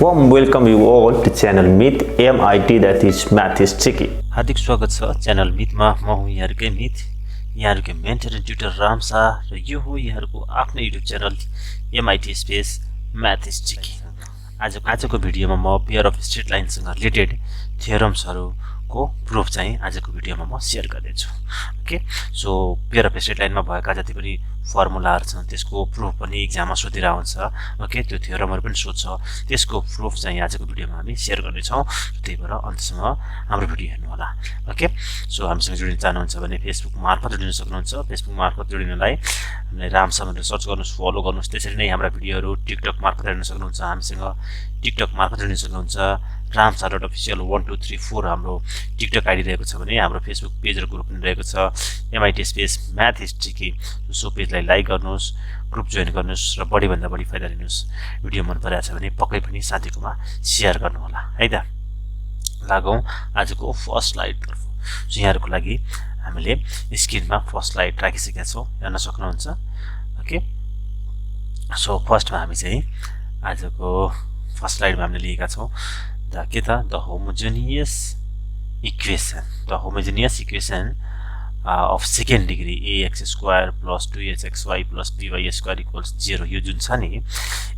warm welcome you all to channel Myth MIT, that is Math is Tricky. हार्दिक स्वागत छ channel मिथमा। म हुँ यहाँहरुकै मिथ, यहाँहरुकै मेन्टर एन्ड ट्युटर रामसा, र यो हो यहाँहरुको आफ्नो YouTube channel MIT space math is tricky. आजको भिडियोमा म पेयर अफ स्ट्रेट लाइनसँग रिलेटेड थियोरम्सहरुको प्रुफ चाहिँ आजको भिडियोमा म शेयर गर्दैछु। Okay, so pair of straight लाइनमा भएका जति पनि फर्मुलाहरु छन् त्यसको प्रुफ पनि एक्जाममा सोधिरा हुन्छ। ओके, त्यो थियोरमहरु पनि सोध्छ, त्यसको प्रुफ चाहिँ आजको भिडियोमा हामी शेयर गर्ने छौं। त्यही भएर अन्तसम्म हाम्रो भिडियो हेर्नु होला। ओके, सो हामीसँग जोडिन चाहनुहुन्छ भने फेसबुक मार्फत जोडिन सक्नुहुन्छ। फेसबुक मार्फत जोडिनलाई हामीले रामसा भनेर सर्च गर्नुस्, फलो गर्नुस्। त्यसरी नै हाम्रा भिडियोहरु टिकटक मार्फत हेर्न सक्नुहुन्छ। हामीसँग टिकटक मार्फत जोडिन सक्नुहुन्छ। ramsa.official 1234 हाम्रो टिकटक आइडी रहेको छ भने हाम्रो फेसबुक पेज र ग्रुप पनि रहेको छ MIT space math is tricky. So पेजलाई लाइक गर्नुस्, ग्रुप जोइन गर्नुस् र बढी भन्दा बढी फाइदा लिनुस्। भिडियो मन परेछ भने पक्कै पनि साथीकोमा शेयर गर्नु होला है त। लागौं आजको फर्स्ट स्लाइड तर्फ। सो यहाँहरुको लागि हामीले स्क्रिनमा फर्स्ट स्लाइड राखिसकेका छौं, हेर्न सक्नुहुन्छ। ओके, सो फर्स्टमा हामी चाहिँ आजको फर्स्ट स्लाइडमा हामीले लिएका छौं the homogeneous equation of second degree ax square plus 2hxy plus by square equals 0। यो जुन छ नि,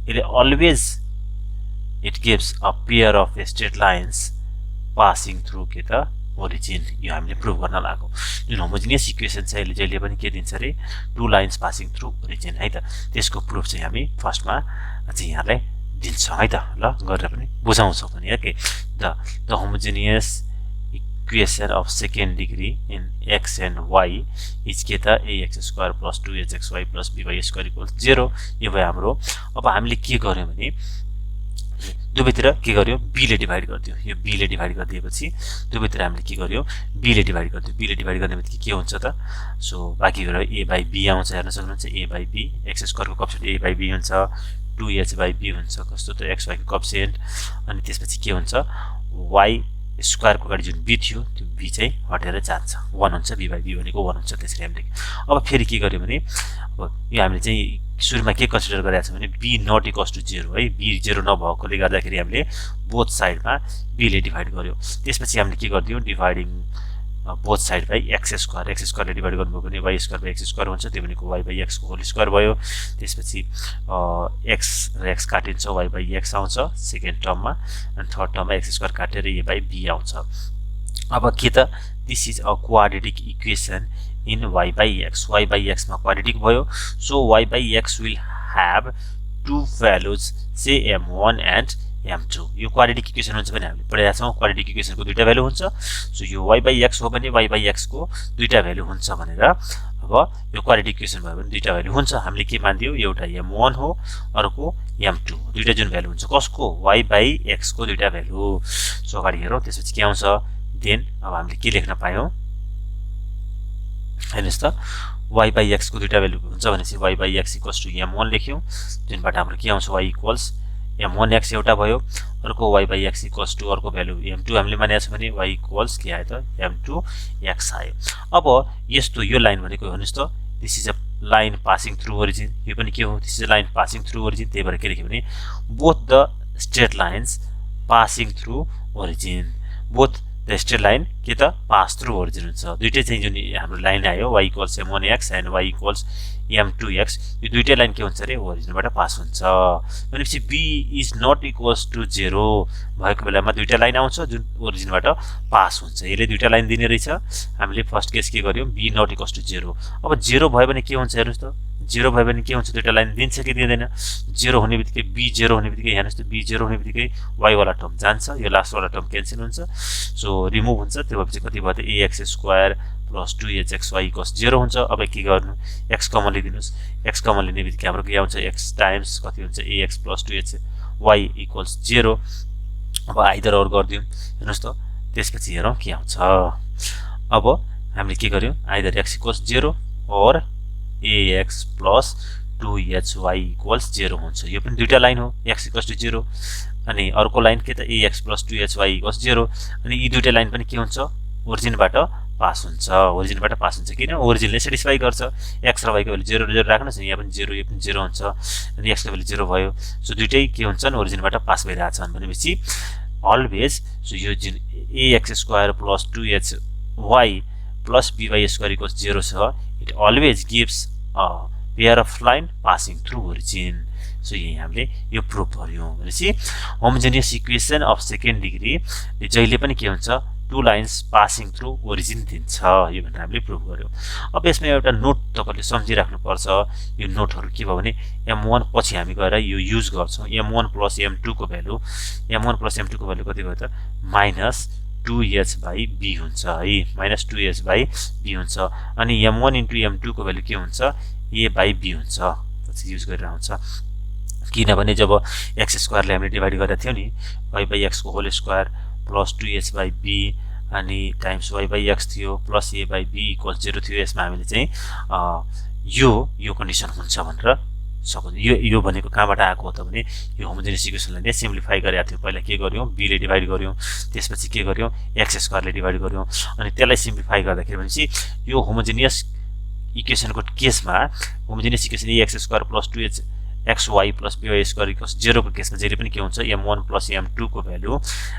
यसले always it gives a pair of straight lines passing through के त origin। यो हामीले प्रुभ गर्न लाग्यो। जुन होमोजेनियस इक्वेसन छ यसले जहिले पनि के दिन्छ रे, two lines passing through origin है त। त्यसको प्रुफ चाहिँ हामी फर्स्टमा चाहिँ यहाँलाई दिन्छौं है त। ल गरेर पनि बुझाउँछौं पनि। Okay, the homogeneous equation of second degree in x and y is के त ax square plus 2hxy plus by square equals 0। यो भयो हाम्रो। अब हामीले के गर्यौं भने दुवैतिर के गर्यौं, b ले डिभाइड गर्दियौ। यो b ले डिभाइड गरिदिएपछि दुवैतिर हामीले के गर्यौं, b ले डिभाइड गर्दियौ। b ले डिभाइड गर्नेबित्तिकै के हुन्छ त, सो बाँकी गरेर a by b आउँछ। हेर्न सक्नुहुन्छ, a by b, x square को कोएफिसिएन्ट a by b हुन्छ, 2h by b हुन्छ। कस्तो त xy को कोएफिसिएन्ट। अनि त्यसपछि के हुन्छ, y स्क्वायर को अगाडि जुन b थियो त्यो b चाहिँ हटेर जान्छ, 1 हुन्छ। b by b भनेको 1 हुन्छ। त्यसरी हामीले अब फेरि के गर्यौं भने, अब यो हामीले चाहिँ सुरुमा के कन्सिडर गरेका छौं भने b नट इक्वल्स टु 0 है। b 0 नभएकोले गर्दाखेरि हामीले बोथ साइडमा b ले डिभाइड गर्यौं। त्यसपछि हामीले के गर्दियौ, dividing both side by x square. x square ले डिभाइड गर्नुभयो भने y square by x square हुन्छ। त्यो भनेको y बाइ x को होल स्क्वायर भयो। त्यसपछि x र x काटिन्छ, y बाइ x आउँछ सेकेन्ड टर्ममा, अनि थर्ड टर्ममा x स्क्वायर काटेर a बाइ b आउँछ। अब के त, this is a quadratic equation in y by x। y by x मा क्वाड्रेटिक भयो। So y by x will have two values say m1 and m2। यो quadratic equation हुन्छ भने हामीले पढेका छौं, क्वाड्रेटिक इक्वेसनको दुईटा भ्यालु हुन्छ। सो यो y बाइ x हो भने y बाइ x को दुईटा भ्यालु हुन्छ भनेर, अब यो क्वाड्रेटिक इक्वेसन भयो भने दुईटा भ्यालु हुन्छ। हामीले के मान्दियौ, एउटा m1 हो, अर्को m2 हो। दुईटा जुन भ्यालु हुन्छ कसको, y बाइ x को दुईटा भ्यालु। सो अगाडि हेरौं, त्यसपछि के आउँछ, देन अब हामीले के लेख्न पायौं, हेर्नुस् त, y बाइ x को दुईटा भ्यालु हुन्छ भनेपछि y by x equals to m1 लेख्यौं। जुनबाट हाम्रो के आउँछ, y इक्वल्स m1x एउटा भयो, अर्को y by x equals to अर्को भ्यालु m2 हामीले मानेका छौं भने y इक्वल्स के आयो त, m2x आयो। अब यस्तो यो लाइन भनेको हेर्नुस् त, this is a line passing through origin. यो पनि के हो, this is a line passing through origin. त्यही भएर के लेख्यो भने both the straight lines passing through origin. Both the straight line के त पास थ्रु ओरिजिन हुन्छ। दुईटै चाहिँ जुन हाम्रो लाइन आयो, y equals m1x and y equals m2x, यो दुईटै लाइन के हुन्छ रे, ओरिजिनबाट पास हुन्छ। भनेपछि b is not equals to 0 भएको बेलामा दुईटा लाइन आउँछ जुन ओरिजिनबाट पास हुन्छ। यसले दुईटा लाइन दिने रहेछ। हामीले फर्स्ट केस के गर्यौं, b नट इक्वल्स टु 0। अब 0 भयो भने के हुन्छ, हेर्नुस् त, 0 भयो भने के हुन्छ, दुईटा लाइन दिन्छ कि दिँदैन। 0 हुनेबित्तिकै b 0 हुनेबित्तिकै हेर्नुस् त, b 0 हुनेबित्तिकै y वाला टर्म जान्छ, यो लास्ट वाला टर्म क्यान्सल हुन्छ। सो रिमुभ हुन्छ। त्यो भएपछि कति भयो त, ax square plus 2hxy equals 0 हुन्छ। अब के गर्नु, x कमन लिदिनुस्। x कमन लिनेबित्तिकै हाम्रो के आउँछ, x टाइम्स कति हुन्छ, ax प्लस 2hy इक्वल्स 0। अब आइदर और गर्दियौं, हेर्नुस् त। त्यसपछि हेरौं के आउँछ। अब हामीले के गर्यौं, आइदर x इक्वल्स 0 और ax प्लस 2hy इक्वल्स 0 हुन्छ। यो पनि दुईटा लाइन हो, x इक्वल्स टु 0 अनि अर्को लाइन के त ax प्लस 2hy इक्वल्स 0। अनि यी दुईटा लाइन पनि के हुन्छ, ओरिजिनबाट पास हुन्छ ओरिजिनबाट पास हुन्छ किन ओरिजिनले सेटिस्फाई गर्छ x र y को भ्यालु 0 0 राख्नुस् यहाँ पनि 0 यो पनि 0 हुन्छ अनि x को भ्यालु 0 भयो सो दुईटै के हुन्छन् ओरिजिनबाट पास भइरहेछन् भनेपछि अलवेज सो यो जुन ax² + 2hy + by² = 0 छ it always gives a pair of line passing through origin so यही हामीले यो प्रुभ गर्यौं भनेपछि homogeneous equation of second degree जहिले पनि के हुन्छ two lines passing through origin दिन्छ यो भनेर हामीले प्रुभ गर्यौं अब यसमा एउटा नोट तपाईले सम्झिराख्नु पर्छ यो नोटहरु के भयो भने m1 पछि हामी गएर यो युज गर्छौं m1 + m2 को भ्यालु m1 + m2 को भ्यालु कति भयो त -2h/b हुन्छ है -2h/b हुन्छ अनि m1 * m2 को भ्यालु के हुन्छ a/b हुन्छ पछि युज गरेर आउँछ किनभने जब x² ले हामीले डिभाइड गरेका थियौ नि y/x को होल स्क्वायर + 2h/b अनि टाइम्स y/x थियो + a/b = 0 थियो यसमा हामीले चाहिँ यो कन्डिसन हुन्छ भनेर सको यो भनेको कहाँबाट आएको हो त भने यो होमोजेनियस इक्वेसनलाई नै सिम्प्लिफाई गरेका थियौ पहिला के गर्यौं b ले डिभाइड गर्यौं त्यसपछि के गर्यौं x² ले डिभाइड गर्यौं अनि त्यसलाई सिम्प्लिफाई गर्दाखेरि भनेपछि यो होमोजेनियस इक्वेसनको केसमा homogeneous equation ax² + 2h xy + by² = 0 को केसमा जहिले पनि के हुन्छ m1 + m2 को भ्यालु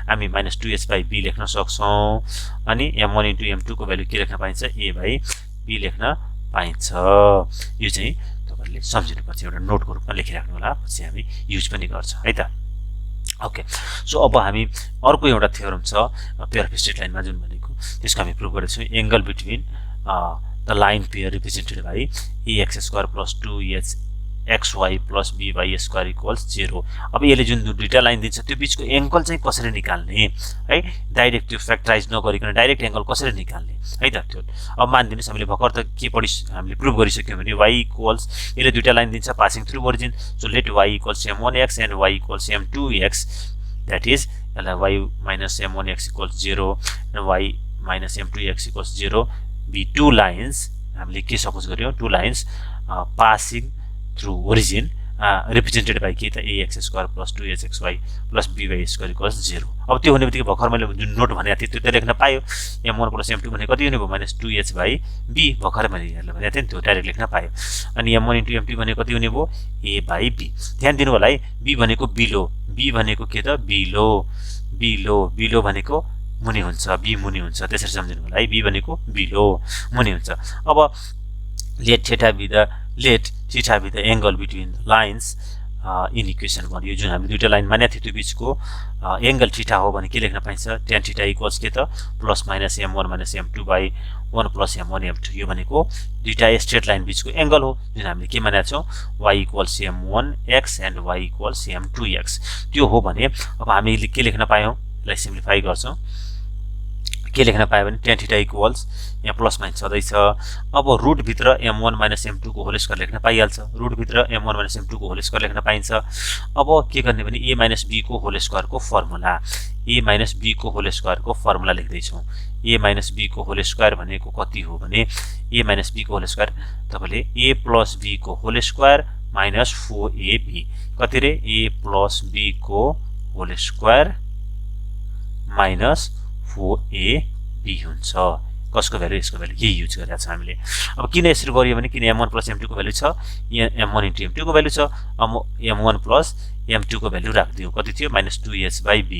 हामी -2h/b लेख्न सक्छौं अनि m1 * m2 को भ्यालु के लेख्न पाइन्छ a/b लेख्न पाइन्छ यो चाहिँ तपाईहरुले सम्झिनु पर्छ एउटा नोटको रूपमा लेखिराख्नु होला पछि हामी युज पनि गर्छ है त ओके सो अब हामी अर्को एउटा थ्योरम छ पेयर अफ स्ट्रेट लाइनमा जुन भनेको त्यसको हामी प्रुभ गर्छौं angle between the line pair represented by ax² + 2h xy + by² = 0 अब यसले जुन दुईटा लाइन दिन्छ त्यो बीचको एंगल चाहिँ कसरी निकाल्ने है डाइरेक्ट त्यो फ्याक्टराइज नगरिकन डाइरेक्ट एंगल कसरी निकाल्ने है त त्यो अब मान्दिनुस् हामीले भर्खर त के हामीले प्रुभ गरिसक्यौ भने y = यसले दुईटा लाइन दिन्छ passing through origin so let y = m1x and y = m2x that is y - m1x = 0 and y - m2x = 0 be two lines हामीले के सपोज गर्यौं two lines passing through origin represented by के त ax² + 2hxy + by² = 0 अब त्यो हुने बित्तिकै भर्खर मैले जुन नोट भनेको थिए त्यो त लेख्न पायो m1 + m2 भने कति हुने भयो -2h/b भर्खर मैले यहाँले भनेको थिए नि त्यो डाइरेक्ट लेख्न पायो अनि m1 * m2 भने कति हुने भयो a/b ध्यान दिनु होला है b भनेको बिलो b भनेको के त बिलो भनेको मुनि हुन्छ b मुनि हुन्छ त्यसरी सम्झिनु होला है b भनेको बिलो मुनि हुन्छ अब let theta be the angle between the lines in equation 1 यो जुन हामी दुईटा लाइन मानेको थियो त्यो बीचको एंगल थीटा हो भने के लेख्न पाइन्छ tan theta equals के त +-m1 - m2 / 1 + m1 m2 यो भनेको दुईटा स्ट्रेट लाइन बीचको एंगल हो जुन हामीले के मानेका छौं y = m1x and y = m2x त्यो हो भने अब हामीले के लेख्न पायौं यसलाई सिम्प्लिफाई गर्छौं के लेख्न पायो भने tan theta equals यहाँ प्लस माइनस छँदै छ अब रुट भित्र m1 - m2 को होल स्क्वायर लेख्न पाइहाल्छ रुट भित्र m1 - m2 को होल स्क्वायर लेख्न पाइन्छ अब के गर्ने भने a - b को होल स्क्वायर को फर्मुला a - b को होल स्क्वायर को फर्मुला लेख्दै छौं a - b को होल स्क्वायर भनेको कति हो भने a - b को होल स्क्वायर तपाईले a + b को होल स्क्वायर - 4ab कति रे a + b को होल स्क्वायर - 4ab हुन्छ कसको भ्यालु यसको भ्यालु यही युज गरेका छौं हामीले अब किन यसरी गरियो भने किन m1 + m2 को भ्यालु छ m1 * m2 को भ्यालु छ अब m1 + m2 को भ्यालु राख्दियौ कति थियो -2h/b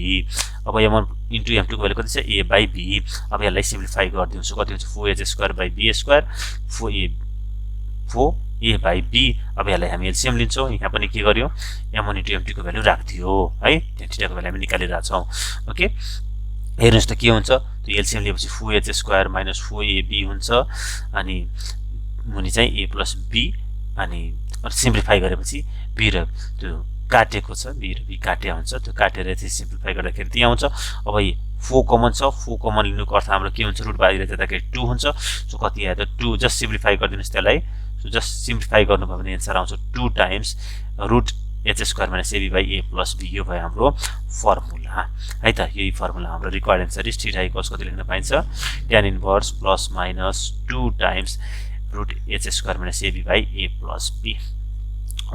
अब m1 * m2 को भ्यालु कति छ a/b अब यसलाई सिम्प्लिफाई गर्दियौ सो कति हुन्छ 4h² / b² 4a/b अब यसलाई हामी एलसीएम लिन्छौं यहाँ पनि के गर्यौ m1 * m2 को भ्यालु राख्दियौ है tan थीटा को भ्यालु हामी निकालिरा छौं ओके हेर्नुस् त के हुन्छ त्यो एलसीएम लिएपछि 4h² - 4ab हुन्छ अनि मुनि चाहिँ a + b अनि सिम्प्लिफाई गरेपछि b र त्यो काटेको छ b र b काट्या हुन्छ त्यो काटेर चाहिँ सिम्प्लिफाई गर्दाखेरि त्यही आउँछ अब 4 कमन छ 4 कमन लिनुको अर्थ हाम्रो के हुन्छ रुट बाहिर जाँदाखेरि 2 हुन्छ सो कति आयो त 2 जस्ट सिम्प्लिफाई गरिदिनुस् त्यसलाई सो जस्ट सिम्प्लिफाई गर्नुभयो भने आन्सर आउँछ 2 times root h² - ab / a + b यो भयो हाम्रो फर्मुला है त यही फर्मुला हाम्रो required answer is theta equals कति लेख्न पाइन्छ tan inverse + - 2 times root h² - ab / a + b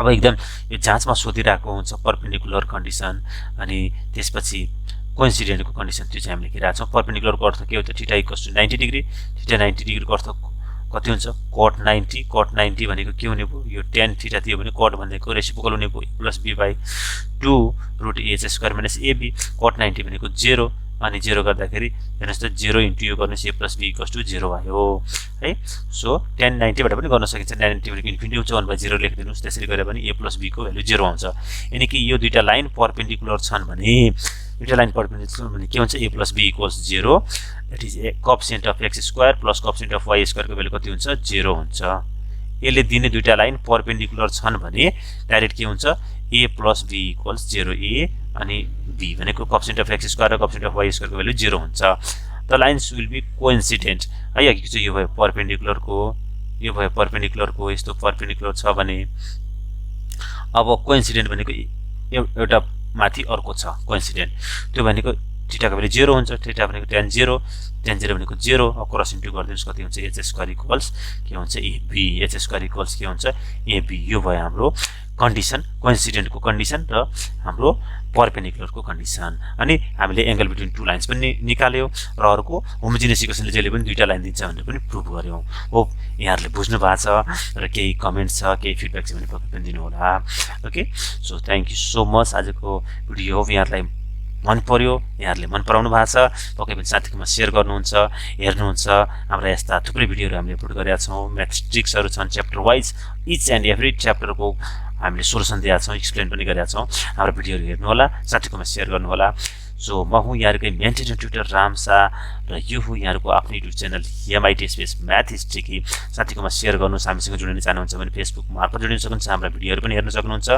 अब एकदम यो जाँचमा सोधिरहेको हुन्छ परपेन्डिकुलर कन्डिसन अनि त्यसपछि कोइन्सिडेन्टको कन्डिसन त्यो चाहिँ हामी लेखिरहेको छौँ। पर्पेन्डिकुलरको अर्थ के हो त theta equals to 90 degree, theta 90 डिग्रीको अर्थ कति हुन्छ cot 90, cot 90 भनेको के हुने भयो यो tan थीटा थियो भने cot भनेको रेसिप्रोकल हुने भयो plus b by 2 root h square minus ab, cot 90 भनेको 0 अनि 0 गर्दाखेरि हेर्नुस् त 0 इन्टु यो गर्नुस् a plus b equals to 0 भयो है। सो tan 90 बाट पनि गर्न सकिन्छ, 90 भनेको इन्फिनिटी हुन्छ 1/0 लेखिदिनुस्, त्यसरी गरे पनि a प्लस b को भ्यालु 0 आउँछ। यानी कि यो दुईटा लाइन परपेन्डिकुलर छन् भने दुईटा लाइन परपेन्डिकुलर भने के हुन्छ a plus b equals 0, that is coefficient of x square plus coefficient of y square को भ्यालु कति हुन्छ 0 हुन्छ। यसले दिने दुईटा लाइन परपेन्डिकुलर छन् भने डाइरेक्ट के हुन्छ a plus b equals 0, a अनि b भनेको कोएफिसिएन्ट अफ x स्क्वायर र कोएफिसिएन्ट अफ y स्क्वायर को भ्यालु 0 हुन्छ। The lines will be coincident है। अघि चाहिँ यो भयो परपेन्डिकुलरको, यो भयो परपेन्डिकुलरको, यस्तो परपेन्डिकुलर छ भने अब कोइन्सिडेन्ट भनेको एउटा माथि अर्को छ कोइन्सिडेन्ट, त्यो भनेको थीटाको भ्यालु 0 हुन्छ, थीटा भनेको tan 0, tan 0 भनेको 0, अब क्रस इन्टु गरिदिनुस् कति हुन्छ h स्क्वायर इक्वल्स के हुन्छ ab, h स्क्वायर इक्वल्स के हुन्छ ab। यो भयो हाम्रो कन्डिसन, कोइन्सिडेन्टको कन्डिसन र हाम्रो परपेन्डिकुलरको कन्डिसन। अनि हामीले एंगल बिट्विन टु लाइन्स पनि निकाल्यौं र अर्को होमोजिनियस इक्वेसनले जहिले पनि दुईटा लाइन दिन्छ भनेर पनि प्रुभ गर्यौं। होप यहाँहरुले बुझ्नु भएको छ र केही कमेन्ट छ, केही फिडब्याक छ भने पक्कै पनि दिनु होला। Okay, so thank you so much. आजको भिडियो हो यहाँहरुलाई मन पर्यो, यहाँहरुले मन पराउनु भएको छ, पक्कै पनि साथीहरुमा शेयर गर्नुहुन्छ, हेर्नुहुन्छ। हाम्रा यस्ता थुप्रै भिडियोहरु हामीले अपलोड गरेका छौं। म्याथमेटिक्सहरु छन् chapter wise, each and every च्याप्टरको हामीले सोलुसन दिएका छौं, एक्सप्लेन पनि गरेका छौं। हाम्रो भिडियोहरु हेर्नु होला, साथीहरुमा शेयर गर्नु होला। सो म हुँ यहाँहरुकै मेन्टेन ट्युटर राम शाह र यो हो यहाँहरुको आफ्नो YouTube channel MIT space math is tricky. साथीकोमा शेयर गर्नुस्, हामीसँग जोडिन चाहनुहुन्छ भने फेसबुक मार्फत जोडिन सक्नुहुन्छ, हाम्रा भिडियोहरु पनि हेर्न सक्नुहुन्छ।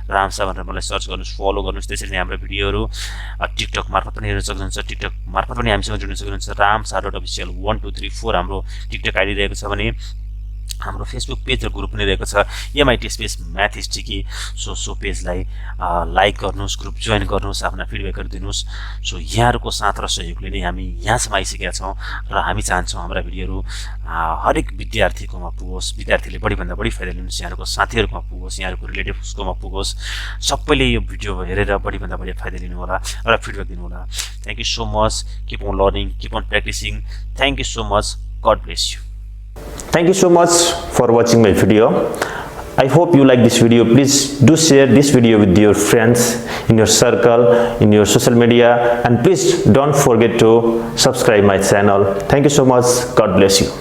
राम शाह भनेर मलाई सर्च गर्नुस्, फलो गर्नुस्। त्यसरी नै हाम्रो भिडियोहरु टिकटक मार्फत पनि हेर्न सक्नुहुन्छ, टिकटक मार्फत पनि हामीसँग जोडिन सक्नुहुन्छ। ramsha.official 1234 हाम्रो टिकटक आइडी रहेको छ भने हाम्रो फेसबुक पेज र ग्रुप पनि रहेको छ MIT space math is tricky. So पेजलाई लाइक गर्नुस्, ग्रुप जोइन गर्नुस्, आफ्ना फिडब्याकहरु दिनुस्। सो यहाँहरुको साथ र सहयोगले नै हामी यहाँसम्म आइसकेका छौं र हामी चाहन्छौं हाम्रा भिडियोहरु हरेक विद्यार्थीकोमा पुगोस्, विद्यार्थीले बढी भन्दा बढी फाइदा लिनुस्, यहाँहरुको साथीहरुकोमा पुगोस्, यहाँहरुको रिलेटिभ्सकोमा पुगोस्। सबैले यो भिडियो हेरेर बढी भन्दा बढी फाइदा लिनु होला र फिडब्याक दिनु होला। Thank you so much. Keep on learning, keep on practising. Thank you so much. God bless you. Thank you so much for watching my video. I hope you like this video. Please do share this video with your friends, in your circle, in your social media, and please don't forget to subscribe my channel. Thank you so much. God bless you.